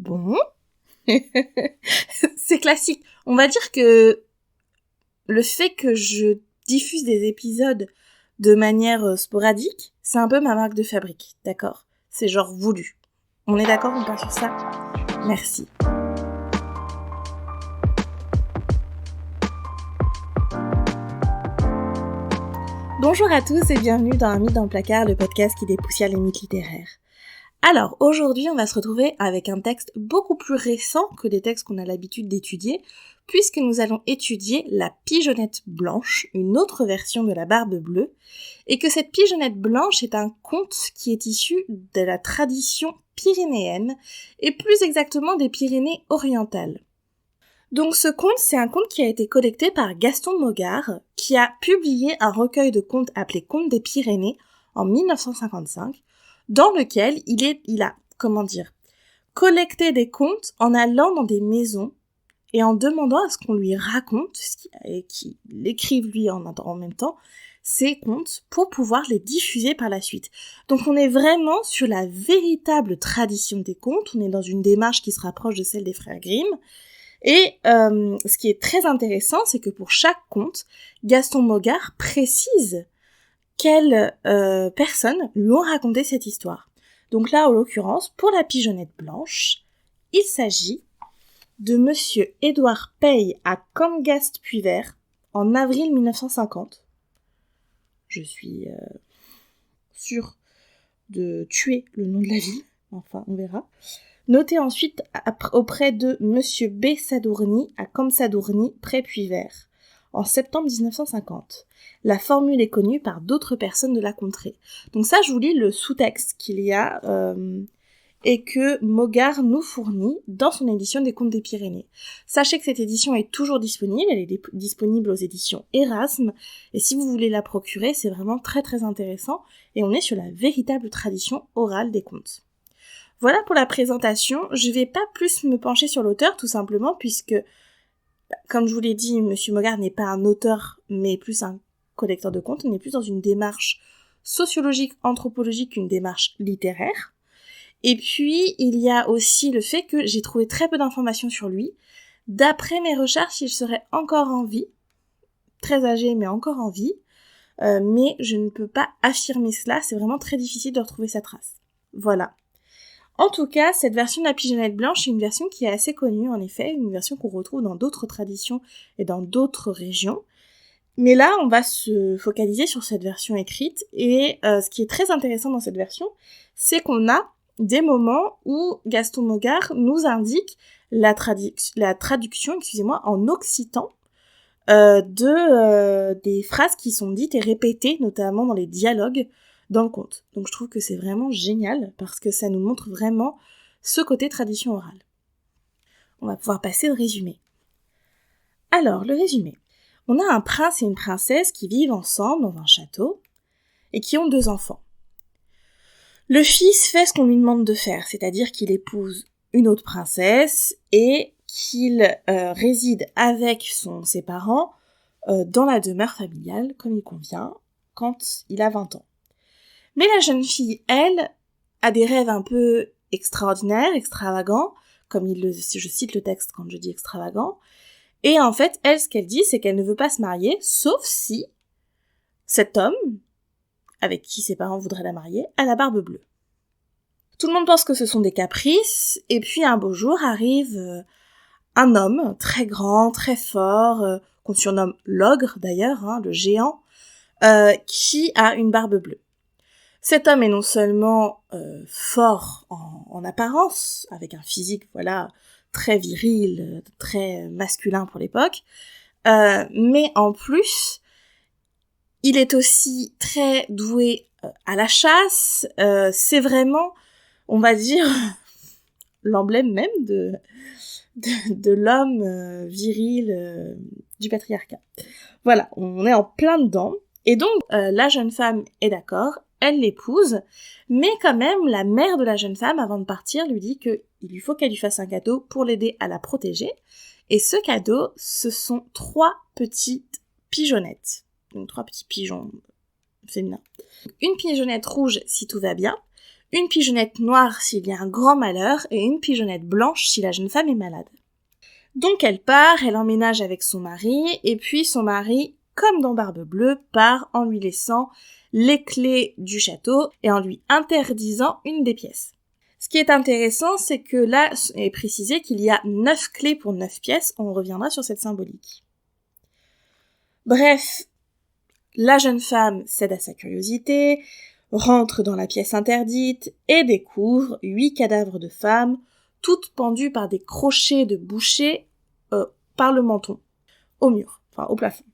Bon, c'est classique. On va dire que le fait que je diffuse des épisodes de manière sporadique, c'est un peu ma marque de fabrique, d'accord ? C'est genre voulu. On est d'accord, on part sur ça ? Merci. Bonjour à tous et bienvenue dans Un mythe dans le placard, le podcast qui dépoussière les mythes littéraires. Alors, aujourd'hui, on va se retrouver avec un texte beaucoup plus récent que les textes qu'on a l'habitude d'étudier, puisque nous allons étudier La Pigeonnette Blanche, une autre version de La Barbe Bleue, et que cette Pigeonnette Blanche est un conte qui est issu de la tradition pyrénéenne, et plus exactement des Pyrénées orientales. Donc ce conte, c'est un conte qui a été collecté par Gaston Mogard, qui a publié un recueil de contes appelé Contes des Pyrénées en 1955, dans lequel il a collecté des contes en allant dans des maisons et en demandant à ce qu'on lui raconte, et qu'il écrive lui en même temps, ces contes pour pouvoir les diffuser par la suite. Donc on est vraiment sur la véritable tradition des contes, on est dans une démarche qui se rapproche de celle des frères Grimm, et ce qui est très intéressant, c'est que pour chaque conte, Gaston Mogard précise quelles personnes lui ont raconté cette histoire. Donc là, en l'occurrence, pour La Pigeonnette Blanche, il s'agit de Monsieur Édouard Paye à Comgast-Puivert en avril 1950. Je suis sûre de tuer le nom de la ville, enfin on verra. Notez ensuite auprès de Monsieur B. Sadourny à Comsadourny près Puivert en septembre 1950. La formule est connue par d'autres personnes de la contrée. Donc ça, je vous lis le sous-texte qu'il y a et que Mogard nous fournit dans son édition des Contes des Pyrénées. Sachez que cette édition est toujours disponible, elle est disponible aux éditions Erasme, et si vous voulez la procurer, c'est vraiment très très intéressant, et on est sur la véritable tradition orale des contes. Voilà pour la présentation, je vais pas plus me pencher sur l'auteur, tout simplement, puisque, comme je vous l'ai dit, Monsieur Mogard n'est pas un auteur, mais plus un collecteur de contes, on est plus dans une démarche sociologique, anthropologique qu'une démarche littéraire. Et puis, il y a aussi le fait que j'ai trouvé très peu d'informations sur lui. D'après mes recherches, il serait encore en vie, très âgé, mais encore en vie, mais je ne peux pas affirmer cela, c'est vraiment très difficile de retrouver sa trace. Voilà. En tout cas, cette version de La Pigeonnette Blanche est une version qui est assez connue, en effet, une version qu'on retrouve dans d'autres traditions et dans d'autres régions. Mais là, on va se focaliser sur cette version écrite, et ce qui est très intéressant dans cette version, c'est qu'on a des moments où Gaston Mogard nous indique la traduction en occitan des phrases qui sont dites et répétées, notamment dans les dialogues dans le conte. Donc je trouve que c'est vraiment génial, parce que ça nous montre vraiment ce côté tradition orale. On va pouvoir passer au résumé. Alors, le résumé. On a un prince et une princesse qui vivent ensemble dans un château et qui ont 2 enfants. Le fils fait ce qu'on lui demande de faire, c'est-à-dire qu'il épouse une autre princesse et qu'il réside avec ses parents dans la demeure familiale, comme il convient, quand il a 20 ans. Mais la jeune fille, elle, a des rêves un peu extraordinaires, extravagants, je cite le texte quand je dis extravagant, et en fait, elle, ce qu'elle dit, c'est qu'elle ne veut pas se marier, sauf si cet homme, avec qui ses parents voudraient la marier, a la barbe bleue. Tout le monde pense que ce sont des caprices, et puis un beau jour arrive un homme très grand, très fort, qu'on surnomme l'ogre d'ailleurs, le géant, qui a une barbe bleue. Cet homme est non seulement fort en apparence, avec un physique très viril, très masculin pour l'époque, mais en plus, il est aussi très doué à la chasse, c'est vraiment, on va dire, l'emblème même de l'homme viril du patriarcat. Voilà, on est en plein dedans. Et donc, la jeune femme est d'accord, elle l'épouse, mais quand même, la mère de la jeune femme, avant de partir, lui dit qu'il lui faut qu'elle lui fasse un cadeau pour l'aider à la protéger. Et ce cadeau, ce sont 3 petites pigeonnettes. Donc 3 petits pigeons féminins. Une pigeonnette rouge si tout va bien, une pigeonnette noire s'il y a un grand malheur et une pigeonnette blanche si la jeune femme est malade. Donc elle part, elle emménage avec son mari, et puis son mari, comme dans Barbe Bleue, part en lui laissant les clés du château et en lui interdisant une des pièces. Ce qui est intéressant, c'est que là est précisé qu'il y a 9 clés pour 9 pièces, on reviendra sur cette symbolique. Bref, la jeune femme cède à sa curiosité, rentre dans la pièce interdite et découvre 8 cadavres de femmes, toutes pendues par des crochets de boucher par le menton, au mur, enfin au plafond.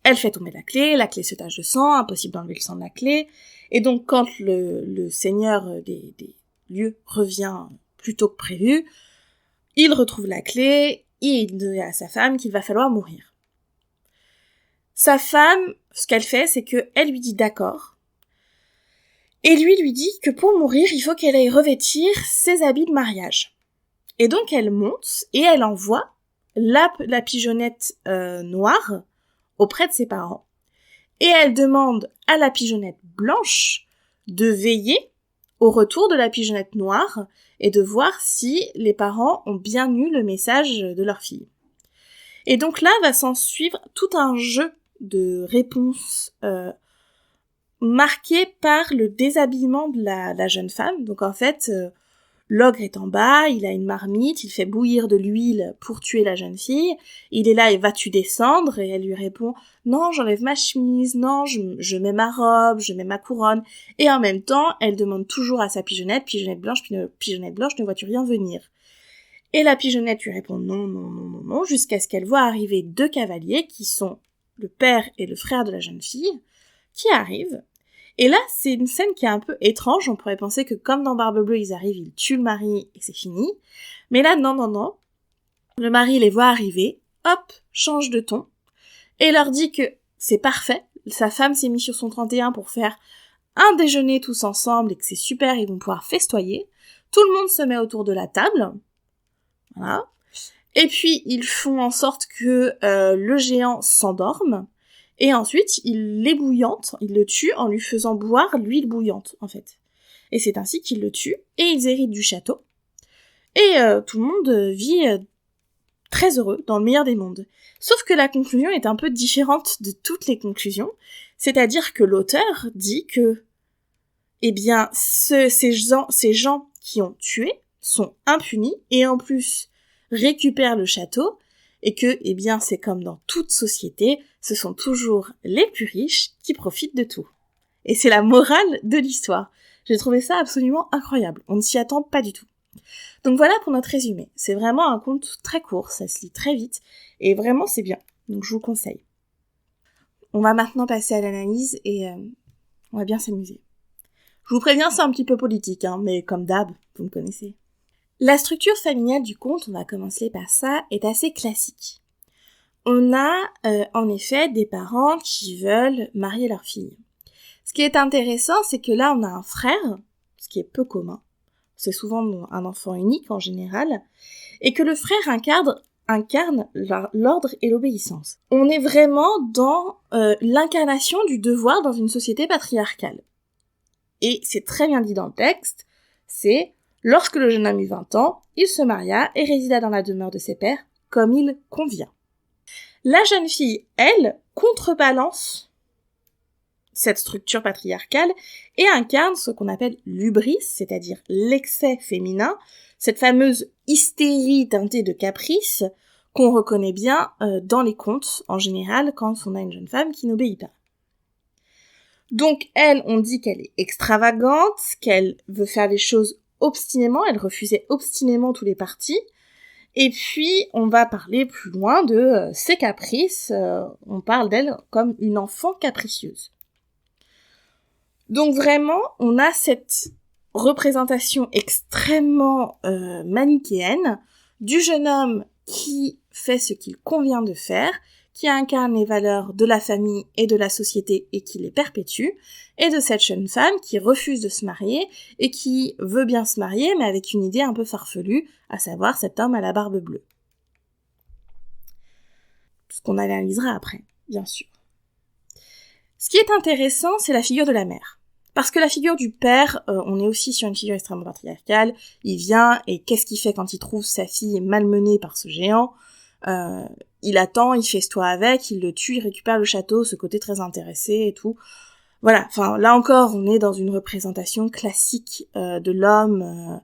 Elle fait tomber la clé se tache de sang, impossible d'enlever le sang de la clé, et donc quand le seigneur des lieux revient plus tôt que prévu, il retrouve la clé et il dit à sa femme qu'il va falloir mourir. Sa femme, ce qu'elle fait, c'est qu'elle lui dit d'accord, et lui dit que pour mourir, il faut qu'elle aille revêtir ses habits de mariage. Et donc elle monte et elle envoie la pigeonnette noire auprès de ses parents. Et elle demande à la pigeonnette blanche de veiller au retour de la pigeonnette noire et de voir si les parents ont bien eu le message de leur fille. Et donc là va s'en suivre tout un jeu de réponses marqué par le déshabillement de la jeune femme. Donc en fait, l'ogre est en bas, il a une marmite, il fait bouillir de l'huile pour tuer la jeune fille. Il est là et vas-tu descendre? Et elle lui répond « Non, j'enlève ma chemise, non, je mets ma robe, je mets ma couronne. » Et en même temps, elle demande toujours à sa pigeonnette blanche, ne vois-tu rien venir? Et la pigeonnette lui répond non, jusqu'à ce qu'elle voit arriver 2 cavaliers qui sont le père et le frère de la jeune fille, qui arrivent. Et là, c'est une scène qui est un peu étrange, on pourrait penser que comme dans Barbe Bleue, ils arrivent, ils tuent le mari et c'est fini. Mais là, non. Le mari les voit arriver, hop, change de ton, et leur dit que c'est parfait, sa femme s'est mise sur son 31 pour faire un déjeuner tous ensemble et que c'est super, ils vont pouvoir festoyer. Tout le monde se met autour de la table, voilà. Et puis, ils font en sorte que le géant s'endorme, et ensuite, il l'ébouillante, il le tue en lui faisant boire l'huile bouillante, en fait. Et c'est ainsi qu'ils le tuent, et ils héritent du château. Et tout le monde vit très heureux, dans le meilleur des mondes. Sauf que la conclusion est un peu différente de toutes les conclusions, c'est-à-dire que l'auteur dit que, eh bien, ces gens qui ont tué sont impunis, et en plus récupèrent le château, et que, eh bien, c'est comme dans toute société, ce sont toujours les plus riches qui profitent de tout. Et c'est la morale de l'histoire. J'ai trouvé ça absolument incroyable. On ne s'y attend pas du tout. Donc voilà pour notre résumé. C'est vraiment un conte très court, ça se lit très vite, et vraiment c'est bien. Donc je vous conseille. On va maintenant passer à l'analyse, et on va bien s'amuser. Je vous préviens, c'est un petit peu politique, mais comme d'hab, vous me connaissez. La structure familiale du conte, on va commencer par ça, est assez classique. On a en effet des parents qui veulent marier leur fille. Ce qui est intéressant, c'est que là on a un frère, ce qui est peu commun, c'est souvent un enfant unique en général, et que le frère incarne l'ordre et l'obéissance. On est vraiment dans l'incarnation du devoir dans une société patriarcale. Et c'est très bien dit dans le texte, c'est « Lorsque le jeune homme eut 20 ans, il se maria et résida dans la demeure de ses pères, comme il convient. » La jeune fille, elle, contrebalance cette structure patriarcale et incarne ce qu'on appelle l'hubris, c'est-à-dire l'excès féminin, cette fameuse hystérie teintée de caprice qu'on reconnaît bien dans les contes en général quand on a une jeune femme qui n'obéit pas. Donc elle, on dit qu'elle est extravagante, qu'elle veut faire les choses obstinément, elle refusait obstinément tous les partis, et puis on va parler plus loin de ses caprices, on parle d'elle comme une enfant capricieuse. Donc vraiment, on a cette représentation extrêmement manichéenne du jeune homme qui fait ce qu'il convient de faire, qui incarne les valeurs de la famille et de la société et qui les perpétue, et de cette jeune femme qui refuse de se marier et qui veut bien se marier mais avec une idée un peu farfelue, à savoir cet homme à la barbe bleue. Ce qu'on analysera après, bien sûr. Ce qui est intéressant, c'est la figure de la mère. Parce que la figure du père, on est aussi sur une figure extrêmement patriarcale. Il vient, et qu'est-ce qu'il fait quand il trouve sa fille malmenée par ce géant ? Il attend, il festoie avec, il le tue, il récupère le château, ce côté très intéressé et tout. Voilà, enfin là encore, on est dans une représentation classique de l'homme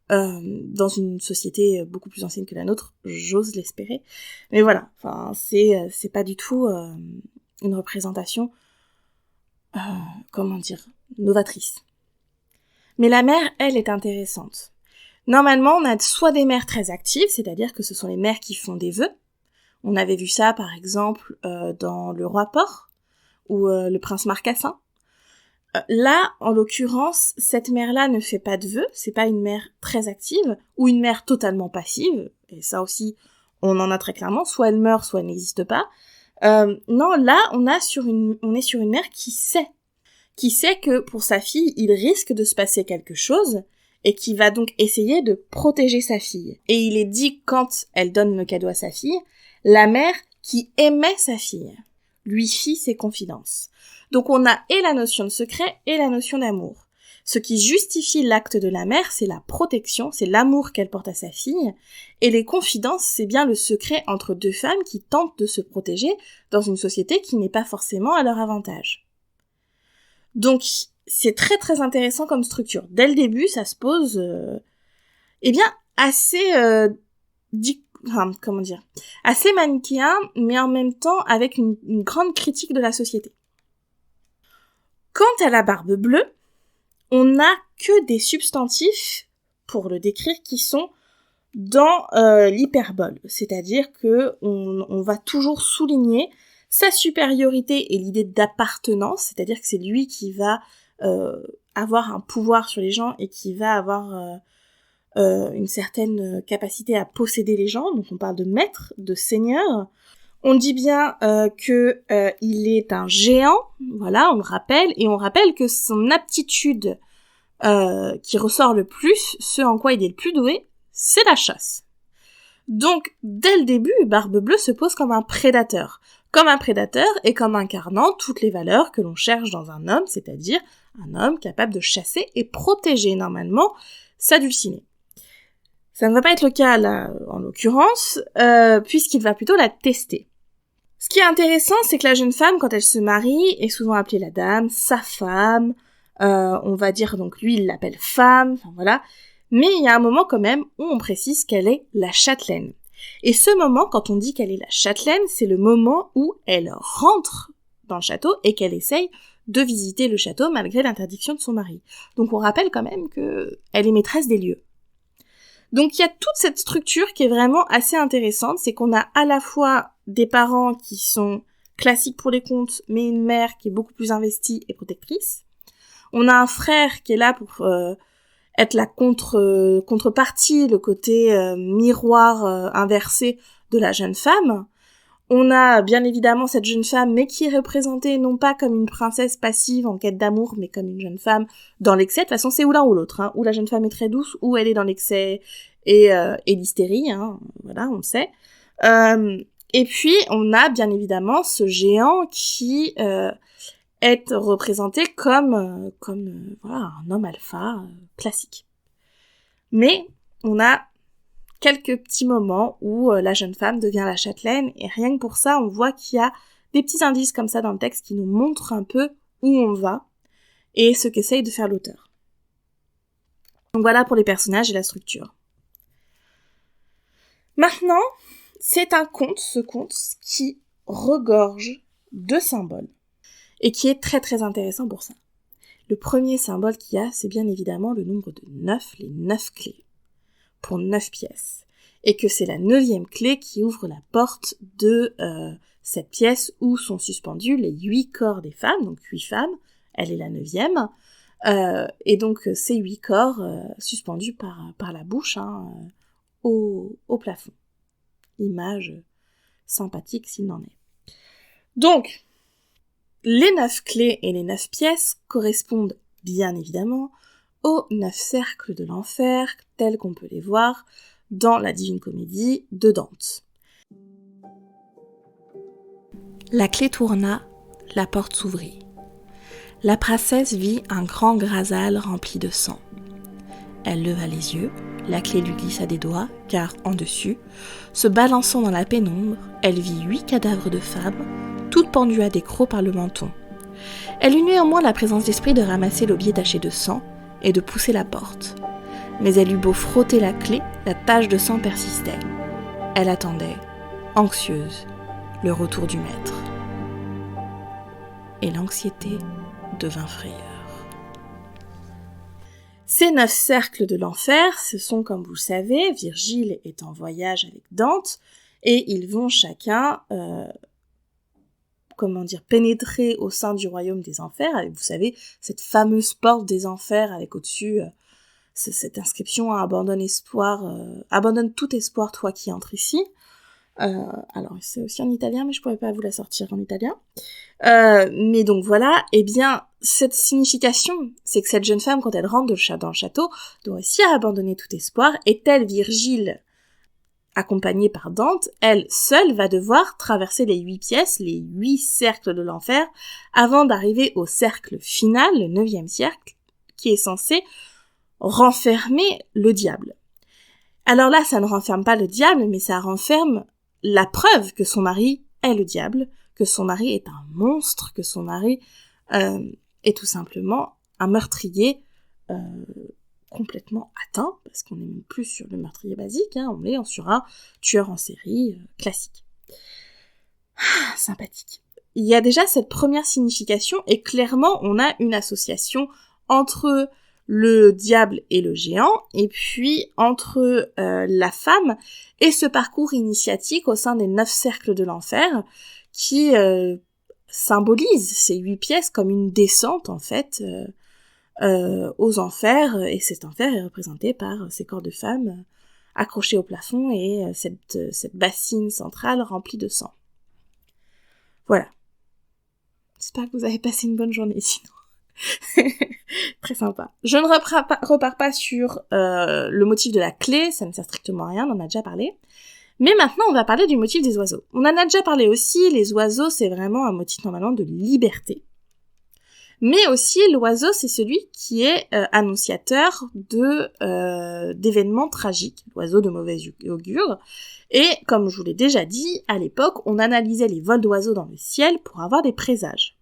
dans une société beaucoup plus ancienne que la nôtre, j'ose l'espérer. Mais voilà, enfin c'est pas du tout une représentation novatrice. Mais la mère, elle, est intéressante. Normalement, on a soit des mères très actives, c'est-à-dire que ce sont les mères qui font des vœux. On avait vu ça, par exemple, dans Le Roi Porc, ou Le Prince Marcassin. Là, en l'occurrence, cette mère-là ne fait pas de vœux, c'est pas une mère très active, ou une mère totalement passive, et ça aussi, on en a très clairement, soit elle meurt, soit elle n'existe pas. Non, là, on est sur une mère qui sait que pour sa fille, il risque de se passer quelque chose, et qui va donc essayer de protéger sa fille. Et il est dit, quand elle donne le cadeau à sa fille, la mère qui aimait sa fille lui fit ses confidences. Donc on a et la notion de secret et la notion d'amour. Ce qui justifie l'acte de la mère, c'est la protection, c'est l'amour qu'elle porte à sa fille, et les confidences, c'est bien le secret entre deux femmes qui tentent de se protéger dans une société qui n'est pas forcément à leur avantage. Donc c'est très très intéressant comme structure. Dès le début, ça se pose, assez assez manichéen, mais en même temps avec une grande critique de la société. Quant à la Barbe Bleue, on n'a que des substantifs, pour le décrire, qui sont dans l'hyperbole, c'est-à-dire que on va toujours souligner sa supériorité et l'idée d'appartenance, c'est-à-dire que c'est lui qui va avoir un pouvoir sur les gens et qui va avoir une certaine capacité à posséder les gens, donc on parle de maître, de seigneur. On dit bien que il est un géant, voilà, on le rappelle, et on rappelle que son aptitude qui ressort le plus, ce en quoi il est le plus doué, c'est la chasse. Donc, dès le début, Barbe Bleue se pose comme un prédateur et comme incarnant toutes les valeurs que l'on cherche dans un homme, c'est-à-dire un homme capable de chasser et protéger normalement sa dulcinée. Ça ne va pas être le cas là, en l'occurrence, puisqu'il va plutôt la tester. Ce qui est intéressant, c'est que la jeune femme, quand elle se marie, est souvent appelée la dame, sa femme, on va dire donc lui, il l'appelle femme, enfin voilà. Mais il y a un moment quand même où on précise qu'elle est la châtelaine. Et ce moment, quand on dit qu'elle est la châtelaine, c'est le moment où elle rentre dans le château et qu'elle essaye de visiter le château malgré l'interdiction de son mari. Donc on rappelle quand même qu'elle est maîtresse des lieux. Donc il y a toute cette structure qui est vraiment assez intéressante, c'est qu'on a à la fois des parents qui sont classiques pour les contes, mais une mère qui est beaucoup plus investie et protectrice. On a un frère qui est là pour être la contrepartie, le côté miroir inversé de la jeune femme. On a bien évidemment cette jeune femme, mais qui est représentée non pas comme une princesse passive en quête d'amour, mais comme une jeune femme dans l'excès. De toute façon, c'est ou l'un ou l'autre, hein. Ou la jeune femme est très douce, ou elle est dans l'excès et l'hystérie, hein. Voilà, on le sait. Et puis, on a bien évidemment ce géant qui est représenté comme voilà, un homme alpha classique. Mais on a quelques petits moments où la jeune femme devient la châtelaine, et rien que pour ça, on voit qu'il y a des petits indices comme ça dans le texte qui nous montrent un peu où on va et ce qu'essaye de faire l'auteur. Donc voilà pour les personnages et la structure. Maintenant, c'est un conte, ce conte, qui regorge de symboles et qui est très très intéressant pour ça. Le premier symbole qu'il y a, c'est bien évidemment le nombre de 9, les 9 clés, pour 9 pièces. Et que c'est la 9e clé qui ouvre la porte de cette pièce où sont suspendus les 8 corps des femmes, donc 8 femmes, elle est la 9e, et donc ces 8 corps suspendus par la bouche au plafond. Image sympathique s'il n'en est. Donc, les 9 clés et les 9 pièces correspondent bien évidemment aux 9 cercles de l'enfer, tels qu'on peut les voir dans la Divine Comédie de Dante. La clé tourna, la porte s'ouvrit. la princesse vit un grand grasal rempli de sang. Elle leva les yeux, la clé lui glissa des doigts, car en dessus, se balançant dans la pénombre, elle vit 8 cadavres de femmes, toutes pendues à des crocs par le menton. Elle eut néanmoins la présence d'esprit de ramasser l'aubier taché de sang et de pousser la porte. Mais elle eut beau frotter la clé, la tache de sang persistait. Elle attendait, anxieuse, le retour du maître. Et l'anxiété devint frayeur. Ces 9 cercles de l'enfer, ce sont, comme vous le savez, Virgile est en voyage avec Dante, et ils vont chacun, pénétrer au sein du royaume des enfers, avec, vous savez, cette fameuse porte des enfers, avec au-dessus cette inscription « abandonne tout espoir, toi qui entres ici ». Alors, c'est aussi en italien, mais je pourrais pas vous la sortir en italien. Mais donc voilà, eh bien, cette signification, c'est que cette jeune femme, quand elle rentre dans le château, doit aussi abandonner tout espoir, et telle Virgile, accompagnée par Dante, elle seule va devoir traverser les 8 pièces, les 8 cercles de l'enfer, avant d'arriver au cercle final, le 9e cercle, qui est censé renfermer le diable. Alors là, ça ne renferme pas le diable, mais ça renferme la preuve que son mari est le diable, que son mari est un monstre, que son mari est tout simplement un meurtrier complètement atteint, parce qu'on n'est même plus sur le meurtrier basique, on est sur un tueur en série classique. Sympathique. Il y a déjà cette première signification, et clairement, on a une association entre le diable et le géant, et puis entre la femme et ce parcours initiatique au sein des 9 cercles de l'enfer, qui symbolise ces 8 pièces comme une descente, en fait, aux enfers, et cet enfer est représenté par ces corps de femmes accrochés au plafond et cette bassine centrale remplie de sang. Voilà. J'espère que vous avez passé une bonne journée, sinon. Très sympa. Je ne repars pas sur le motif de la clé, ça ne sert strictement à rien, on en a déjà parlé. Mais maintenant, on va parler du motif des oiseaux. On en a déjà parlé aussi, les oiseaux, c'est vraiment un motif normalement de liberté. Mais aussi, l'oiseau, c'est celui qui est annonciateur d'événements tragiques, l'oiseau de mauvais augure. Et comme je vous l'ai déjà dit, à l'époque, on analysait les vols d'oiseaux dans le ciel pour avoir des présages.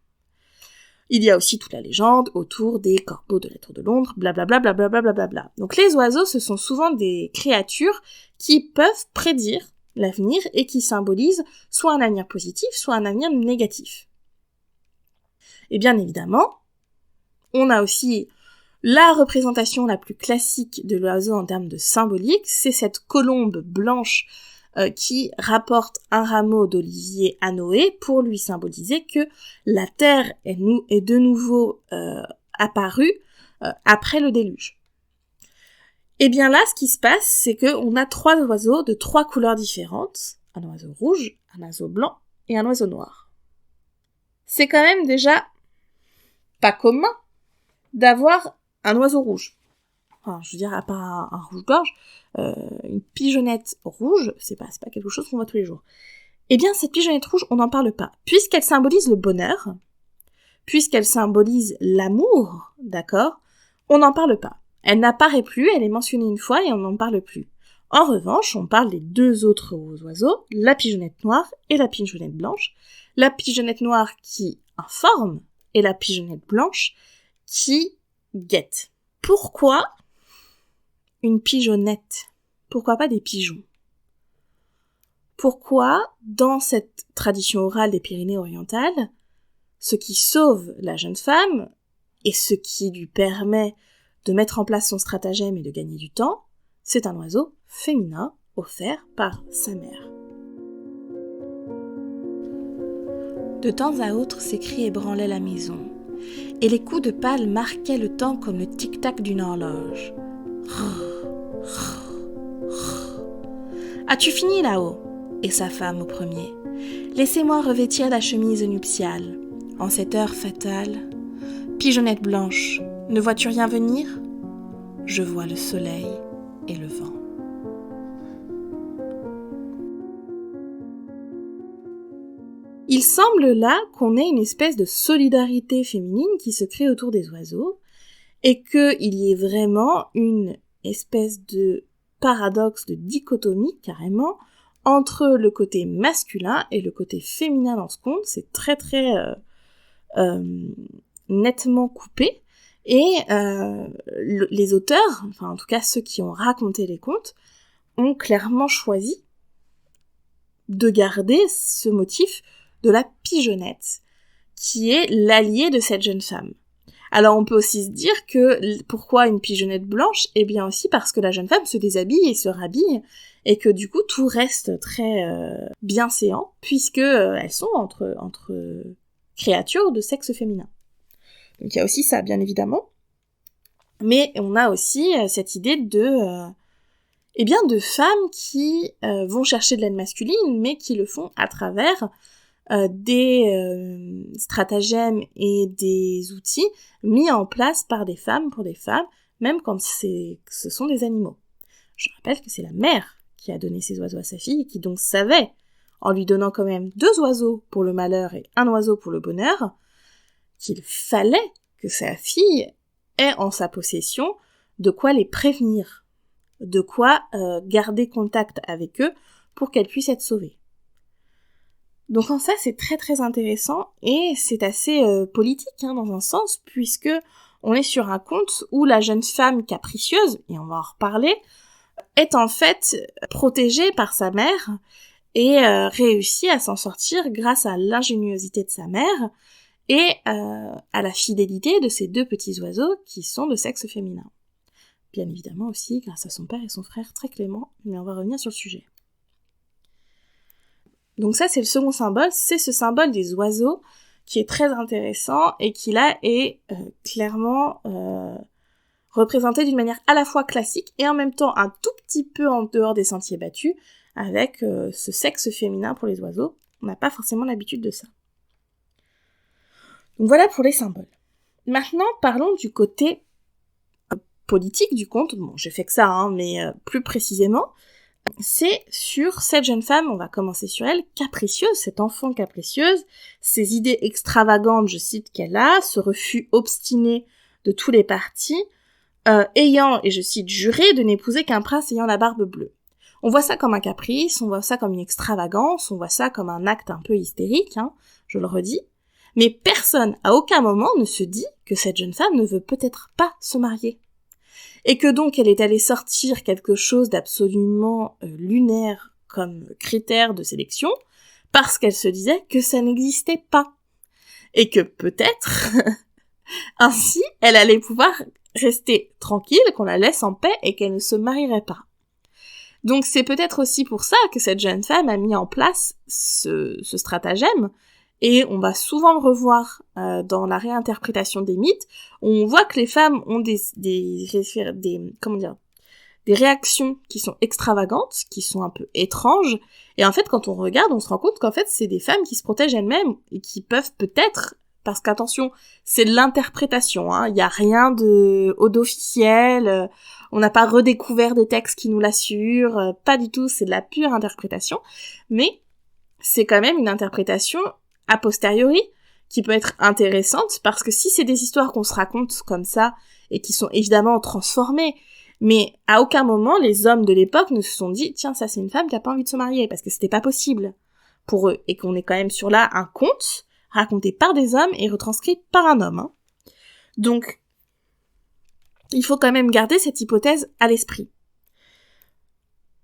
Il y a aussi toute la légende autour des corbeaux de la tour de Londres, blablabla, blablabla, blablabla. Donc les oiseaux, ce sont souvent des créatures qui peuvent prédire l'avenir et qui symbolisent soit un avenir positif, soit un avenir négatif. Et bien évidemment, on a aussi la représentation la plus classique de l'oiseau en termes de symbolique, c'est cette colombe blanche qui rapporte un rameau d'olivier à Noé pour lui symboliser que la terre est de nouveau apparue après le déluge. Et bien là, ce qui se passe, c'est qu'on a 3 oiseaux de 3 couleurs différentes, un oiseau rouge, un oiseau blanc et un oiseau noir. C'est quand même déjà pas commun d'avoir un oiseau rouge. Enfin, je veux dire, à part un rouge-gorge, une pigeonnette rouge, c'est pas quelque chose qu'on voit tous les jours. Eh bien, cette pigeonnette rouge, on n'en parle pas. Puisqu'elle symbolise le bonheur, puisqu'elle symbolise l'amour, d'accord, on n'en parle pas. Elle n'apparaît plus, elle est mentionnée une fois et on n'en parle plus. En revanche, on parle des 2 autres oiseaux, la pigeonnette noire et la pigeonnette blanche. La pigeonnette noire qui informe et la pigeonnette blanche qui guette. Pourquoi une pigeonnette? Pourquoi pas des pigeons? Pourquoi, dans cette tradition orale des Pyrénées orientales, ce qui sauve la jeune femme, et ce qui lui permet de mettre en place son stratagème et de gagner du temps, c'est un oiseau féminin offert par sa mère. De temps à autre, ces cris ébranlaient la maison, et les coups de pelle marquaient le temps comme le tic-tac d'une horloge. As-tu fini là-haut? Et sa femme au premier. Laissez-moi revêtir la chemise nuptiale. En cette heure fatale, pigeonnette blanche, ne vois-tu rien venir? Je vois le soleil et le vent. Il semble là qu'on ait une espèce de solidarité féminine qui se crée autour des oiseaux, et qu'il y ait vraiment une espèce de paradoxe, de dichotomie carrément, entre le côté masculin et le côté féminin dans ce conte. C'est très très nettement coupé, et les auteurs, enfin en tout cas ceux qui ont raconté les contes, ont clairement choisi de garder ce motif de la pigeonnette, qui est l'allié de cette jeune femme. Alors on peut aussi se dire que pourquoi une pigeonnette blanche ? Eh bien aussi parce que la jeune femme se déshabille et se rhabille, et que du coup tout reste très bienséant, puisque elles sont entre créatures de sexe féminin. Donc il y a aussi ça, bien évidemment. Mais on a aussi cette idée de femmes qui vont chercher de l'aide masculine, mais qui le font à travers des stratagèmes et des outils mis en place par des femmes pour des femmes, même quand ce sont des animaux. Je rappelle que c'est la mère qui a donné ces oiseaux à sa fille, et qui donc savait, en lui donnant quand même 2 oiseaux pour le malheur et 1 oiseau pour le bonheur, qu'il fallait que sa fille ait en sa possession de quoi les prévenir, de quoi garder contact avec eux pour qu'elles puissent être sauvées. Donc en ça, c'est très très intéressant, et c'est assez politique dans un sens, puisque on est sur un conte où la jeune femme capricieuse, et on va en reparler, est en fait protégée par sa mère et réussit à s'en sortir grâce à l'ingéniosité de sa mère et à la fidélité de ces 2 petits oiseaux qui sont de sexe féminin. Bien évidemment aussi grâce à son père et son frère très clément, mais on va revenir sur le sujet. Donc ça, c'est le second symbole, c'est ce symbole des oiseaux qui est très intéressant et qui là est clairement représenté d'une manière à la fois classique et en même temps un tout petit peu en dehors des sentiers battus, avec ce sexe féminin pour les oiseaux. On n'a pas forcément l'habitude de ça. Donc voilà pour les symboles. Maintenant, parlons du côté politique du conte. Bon, j'ai fait que ça, mais plus précisément, c'est sur cette jeune femme, on va commencer sur elle, capricieuse, cette enfant capricieuse, ses idées extravagantes, je cite, qu'elle a, ce refus obstiné de tous les partis, ayant, et je cite, juré de n'épouser qu'un prince ayant la barbe bleue. On voit ça comme un caprice, on voit ça comme une extravagance, on voit ça comme un acte un peu hystérique, je le redis, mais personne, à aucun moment, ne se dit que cette jeune femme ne veut peut-être pas se marier. Et que donc elle est allée sortir quelque chose d'absolument lunaire comme critère de sélection, parce qu'elle se disait que ça n'existait pas. Et que peut-être, ainsi, elle allait pouvoir rester tranquille, qu'on la laisse en paix et qu'elle ne se marierait pas. Donc c'est peut-être aussi pour ça que cette jeune femme a mis en place ce stratagème, et on va souvent le revoir dans la réinterprétation des mythes. On voit que les femmes ont des réactions qui sont extravagantes, qui sont un peu étranges, et en fait quand on regarde, on se rend compte qu'en fait c'est des femmes qui se protègent elles-mêmes, et qui peuvent peut-être, parce qu'attention, c'est de l'interprétation, il y a rien d'officiel, on n'a pas redécouvert des textes qui nous l'assurent, pas du tout, c'est de la pure interprétation, mais c'est quand même une interprétation a posteriori, qui peut être intéressante, parce que si c'est des histoires qu'on se raconte comme ça, et qui sont évidemment transformées, mais à aucun moment les hommes de l'époque ne se sont dit « Tiens, ça c'est une femme qui a pas envie de se marier », parce que c'était pas possible pour eux, et qu'on est quand même sur là un conte, raconté par des hommes et retranscrit par un homme. Donc, il faut quand même garder cette hypothèse à l'esprit.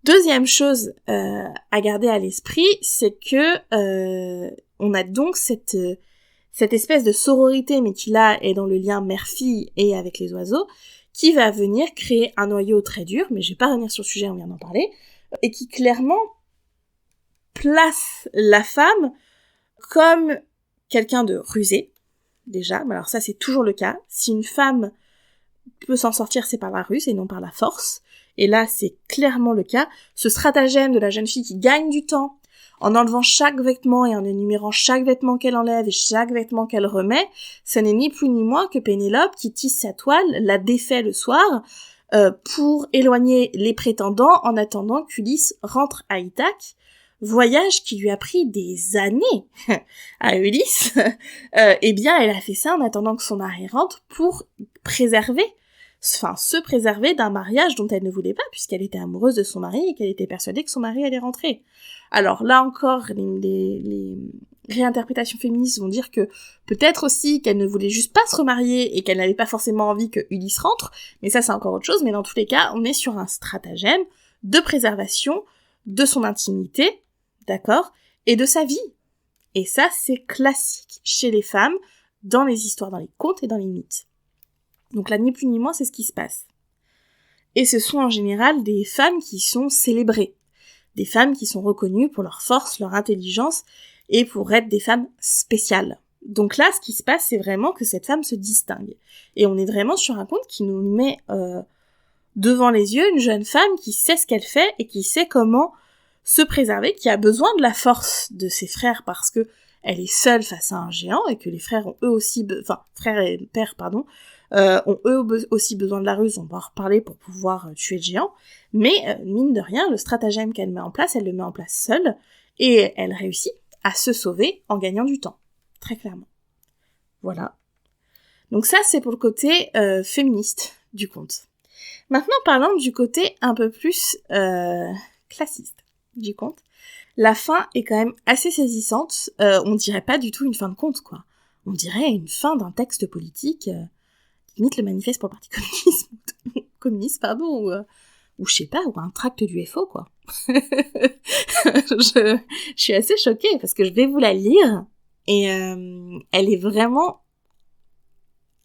Deuxième chose à garder à l'esprit, c'est que on a donc cette espèce de sororité, mais qui là est dans le lien mère-fille et avec les oiseaux, qui va venir créer un noyau très dur, mais je vais pas revenir sur le sujet, on vient d'en parler, et qui clairement place la femme comme quelqu'un de rusé, déjà, mais alors ça c'est toujours le cas, si une femme peut s'en sortir, c'est par la ruse et non par la force, et là c'est clairement le cas, ce stratagème de la jeune fille qui gagne du temps, en enlevant chaque vêtement et en énumérant chaque vêtement qu'elle enlève et chaque vêtement qu'elle remet, ce n'est ni plus ni moins que Pénélope qui tisse sa toile, la défait le soir, pour éloigner les prétendants en attendant qu'Ulysse rentre à Ithaque, voyage qui lui a pris des années à Ulysse, eh bien elle a fait ça en attendant que son mari rentre pour se préserver d'un mariage dont elle ne voulait pas, puisqu'elle était amoureuse de son mari et qu'elle était persuadée que son mari allait rentrer. Alors là encore, les réinterprétations féministes vont dire que peut-être aussi qu'elle ne voulait juste pas se remarier et qu'elle n'avait pas forcément envie que Ulysse rentre, mais ça c'est encore autre chose, mais dans tous les cas, on est sur un stratagème de préservation de son intimité, d'accord, et de sa vie. Et ça, c'est classique chez les femmes, dans les histoires, dans les contes et dans les mythes. Donc là, ni plus ni moins, c'est ce qui se passe. Et ce sont en général des femmes qui sont célébrées, des femmes qui sont reconnues pour leur force, leur intelligence, et pour être des femmes spéciales. Donc là, ce qui se passe, c'est vraiment que cette femme se distingue. Et on est vraiment sur un conte qui nous met devant les yeux une jeune femme qui sait ce qu'elle fait et qui sait comment se préserver, qui a besoin de la force de ses frères parce que elle est seule face à un géant et que les frères ont eux aussi, frères et pères, ont eux aussi besoin de la ruse, on va en reparler pour pouvoir tuer le géant, mais mine de rien, le stratagème qu'elle met en place, elle le met en place seule, et elle réussit à se sauver en gagnant du temps, très clairement. Voilà. Donc ça, c'est pour le côté féministe du conte. Maintenant, parlons du côté un peu plus classiste du conte. La fin est quand même assez saisissante, on dirait pas du tout une fin de conte, quoi. On dirait une fin d'un texte politique, limite le manifeste pour le parti communiste, ou je sais pas, ou un tract du FO, quoi. Je suis assez choquée, parce que je vais vous la lire, et elle est vraiment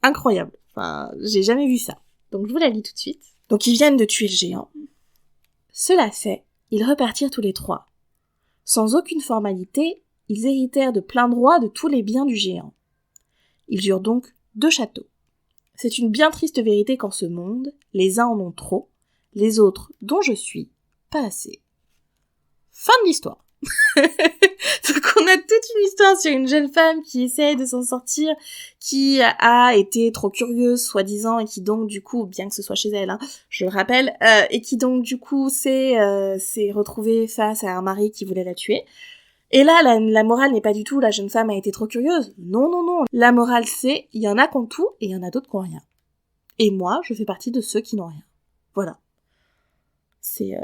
incroyable. Enfin, j'ai jamais vu ça. Donc je vous la lis tout de suite. Donc ils viennent de tuer le géant. Cela fait, ils repartirent tous les trois. Sans aucune formalité, ils héritèrent de plein droit de tous les biens du géant. Ils eurent donc 2 châteaux. C'est une bien triste vérité qu'en ce monde, les uns en ont trop, les autres, dont je suis, pas assez. Fin de l'histoire. Donc on a toute une histoire sur une jeune femme qui essaie de s'en sortir, qui a été trop curieuse, soi-disant, et qui donc du coup, bien que ce soit chez elle, hein, je le rappelle, et qui donc du coup s'est retrouvée face à un mari qui voulait la tuer. Et là, la morale n'est pas du tout, la jeune femme a été trop curieuse. Non, non, non. La morale c'est, il y en a qui ont tout, et il y en a d'autres qui ont rien. Et moi, je fais partie de ceux qui n'ont rien. Voilà. C'est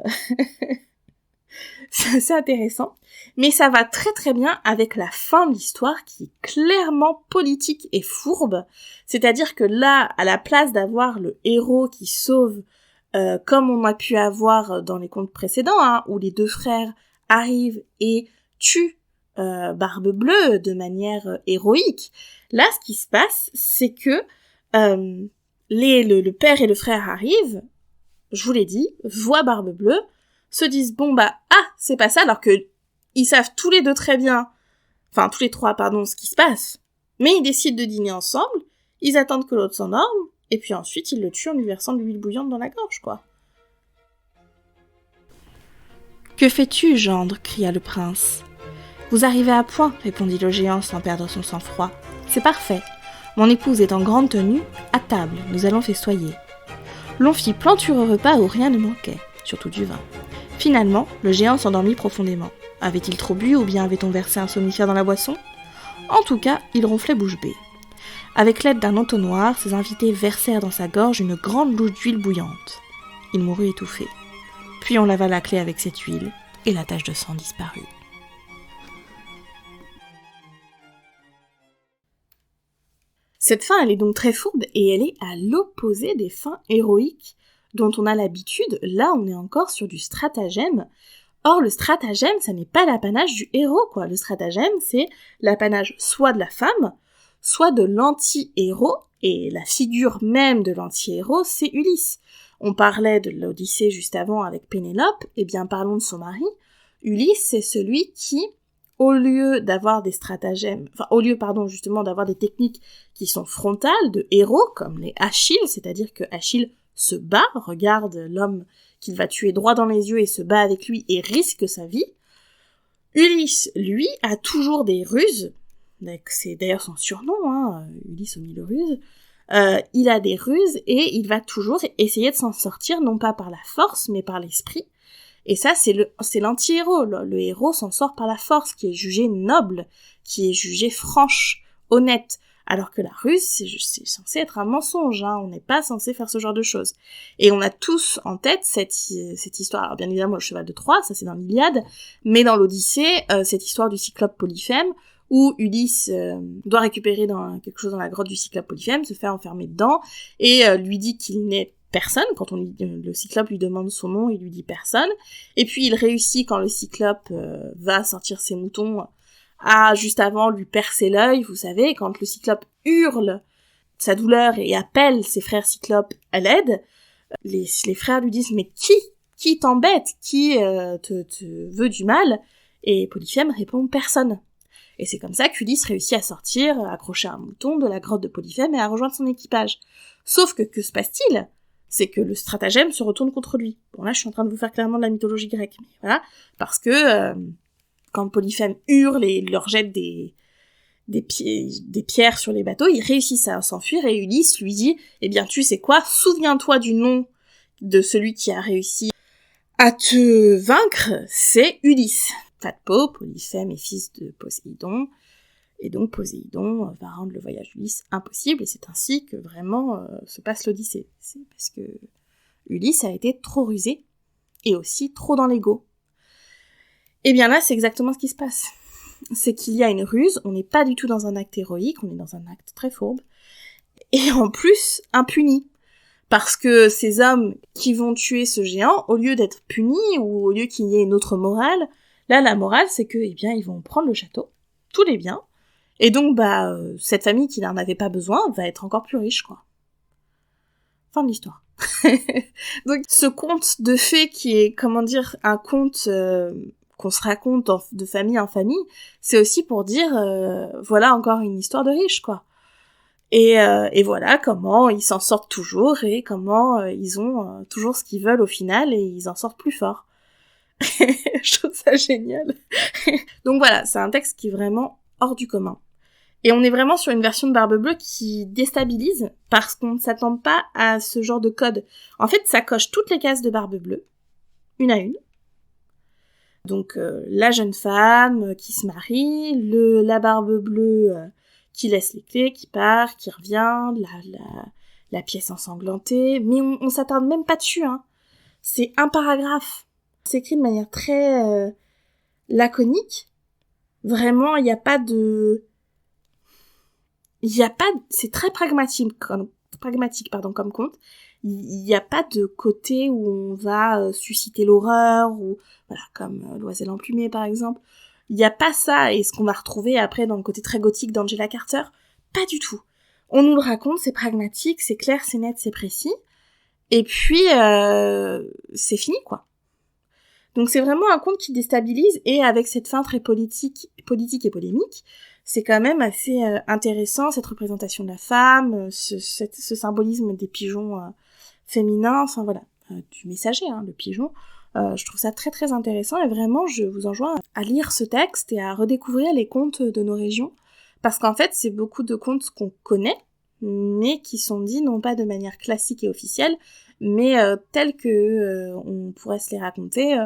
assez intéressant. Mais ça va très très bien avec la fin de l'histoire qui est clairement politique et fourbe. C'est-à-dire que là, à la place d'avoir le héros qui sauve, comme on a pu avoir dans les contes précédents, hein, où les 2 frères arrivent et tuent Barbe Bleue de manière héroïque, là, ce qui se passe, c'est que le père et le frère arrivent, je vous l'ai dit, voient Barbe Bleue, se disent c'est pas ça, alors que ils savent tous les 2 très bien, enfin tous les 3 ce qui se passe, mais ils décident de dîner ensemble, ils attendent que l'autre s'endorme, et puis ensuite ils le tuent en lui versant de l'huile bouillante dans la gorge, quoi. Que fais-tu, gendre? Cria le prince. Vous arrivez à point, répondit le géant sans perdre son sang-froid. C'est parfait. Mon épouse est en grande tenue, à table, nous allons festoyer. L'on fit plantureux repas où rien ne manquait, surtout du vin. Finalement, le géant s'endormit profondément. Avait-il trop bu ou bien avait-on versé un somnifère dans la boisson? En tout cas, il ronflait bouche bée. Avec l'aide d'un entonnoir, ses invités versèrent dans sa gorge une grande louche d'huile bouillante. Il mourut étouffé. Puis on lava la clé avec cette huile, et la tache de sang disparut. Cette fin, elle est donc très fourbe, et elle est à l'opposé des fins héroïques dont on a l'habitude. Là, on est encore sur du stratagème. Or, le stratagème, ça n'est pas l'apanage du héros, quoi. Le stratagème, c'est l'apanage soit de la femme, soit de l'anti-héros, et la figure même de l'anti-héros, c'est Ulysse. On parlait de l'Odyssée juste avant avec Pénélope, et bien parlons de son mari. Ulysse, c'est celui qui, au lieu d'avoir des stratagèmes, justement d'avoir des techniques qui sont frontales de héros, comme les Achilles, c'est-à-dire que Achille se bat, regarde l'homme qu'il va tuer droit dans les yeux et se bat avec lui et risque sa vie. Ulysse, lui, a toujours des ruses, c'est d'ailleurs son surnom, Ulysse au mille ruses. Il a des ruses et il va toujours essayer de s'en sortir, non pas par la force, mais par l'esprit. Et ça, c'est l'anti-héros. Le héros s'en sort par la force, qui est jugé noble, qui est jugé franche, honnête. Alors que la ruse, c'est censé être un mensonge, hein. On n'est pas censé faire ce genre de choses. Et on a tous en tête cette histoire. Alors bien évidemment, le cheval de Troie, ça c'est dans l'Iliade, mais dans l'Odyssée, cette histoire du cyclope Polyphème, où Ulysse doit récupérer quelque chose dans la grotte du cyclope Polyphème, se fait enfermer dedans, et lui dit qu'il n'est personne. Quand le cyclope lui demande son nom, il lui dit personne. Et puis il réussit, quand le cyclope va sortir ses moutons, à juste avant lui percer l'œil, vous savez, quand le cyclope hurle sa douleur et appelle ses frères cyclopes à l'aide, les frères lui disent « Mais qui t'embête? Qui te veut du mal ?» Et Polyphème répond « Personne ». Et c'est comme ça qu'Ulysse réussit à sortir, à accrocher un mouton de la grotte de Polyphème et à rejoindre son équipage. Sauf que se passe-t-il? C'est que le stratagème se retourne contre lui. Bon là, je suis en train de vous faire clairement de la mythologie grecque, mais voilà, parce que quand Polyphème hurle et leur jette des pierres sur les bateaux, ils réussissent à s'enfuir et Ulysse lui dit « Eh bien, tu sais quoi, souviens-toi du nom de celui qui a réussi à te vaincre, c'est Ulysse. » Pas de peau, Polyphème est fils de Poséidon, et donc Poséidon va rendre le voyage d'Ulysse impossible, et c'est ainsi que vraiment se passe l'Odyssée. C'est parce que Ulysse a été trop rusé, et aussi trop dans l'ego. Et bien là, c'est exactement ce qui se passe. C'est qu'il y a une ruse, on n'est pas du tout dans un acte héroïque, on est dans un acte très fourbe, et en plus, impuni. Parce que ces hommes qui vont tuer ce géant, au lieu d'être punis, ou au lieu qu'il y ait une autre morale, là, la morale, c'est que, eh bien, ils vont prendre le château, tous les biens, et donc, cette famille qui n'en avait pas besoin va être encore plus riche, quoi. Fin de l'histoire. Donc, ce conte de fées qui est, comment dire, un conte qu'on se raconte de famille en famille, c'est aussi pour dire, voilà encore une histoire de riche, quoi. Et voilà comment ils s'en sortent toujours, et comment ils ont toujours ce qu'ils veulent au final, et ils en sortent plus forts. Je trouve ça génial. Donc voilà, c'est un texte qui est vraiment hors du commun. Et on est vraiment sur une version de Barbe Bleue qui déstabilise, parce qu'on ne s'attend pas à ce genre de code. En fait, ça coche toutes les cases de Barbe Bleue, une à une. Donc la jeune femme qui se marie, la Barbe Bleue qui laisse les clés, qui part, qui revient, la pièce ensanglantée, mais on s'attarde même pas dessus, hein. C'est un paragraphe. C'est écrit de manière très laconique. Vraiment, il n'y a pas de... C'est très pragmatique comme conte. Il n'y a pas de côté où on va susciter l'horreur, ou voilà, comme L'Oiselle emplumée par exemple. Il n'y a pas ça, et ce qu'on va retrouver après dans le côté très gothique d'Angela Carter, pas du tout. On nous le raconte, c'est pragmatique, c'est clair, c'est net, c'est précis, et puis c'est fini, quoi. Donc c'est vraiment un conte qui déstabilise, et avec cette fin très politique et polémique, c'est quand même assez intéressant, cette représentation de la femme, ce symbolisme des pigeons féminins, enfin voilà, du messager, hein, le pigeon. Je trouve ça très très intéressant, et vraiment je vous enjoins à lire ce texte et à redécouvrir les contes de nos régions, parce qu'en fait c'est beaucoup de contes qu'on connaît, mais qui sont dits non pas de manière classique et officielle, mais tels que on pourrait se les raconter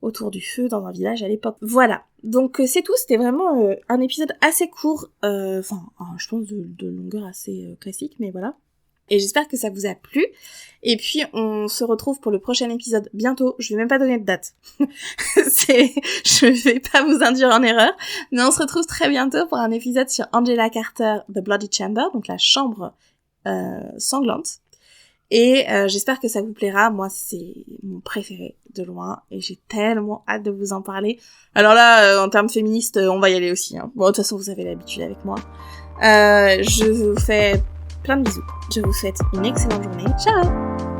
autour du feu dans un village à l'époque. Voilà, donc c'est tout, c'était vraiment un épisode assez court, je pense de longueur assez classique, mais voilà. Et j'espère que ça vous a plu. Et puis, on se retrouve pour le prochain épisode bientôt. Je vais même pas donner de date. Je vais pas vous induire en erreur. Mais on se retrouve très bientôt pour un épisode sur Angela Carter, The Bloody Chamber, donc la chambre sanglante. Et j'espère que ça vous plaira. Moi, c'est mon préféré de loin. Et j'ai tellement hâte de vous en parler. Alors là, en termes féministes, on va y aller aussi, hein. Bon, de toute façon, vous avez l'habitude avec moi. Je vous fais plein de bisous. Je vous souhaite une excellente journée. Ciao!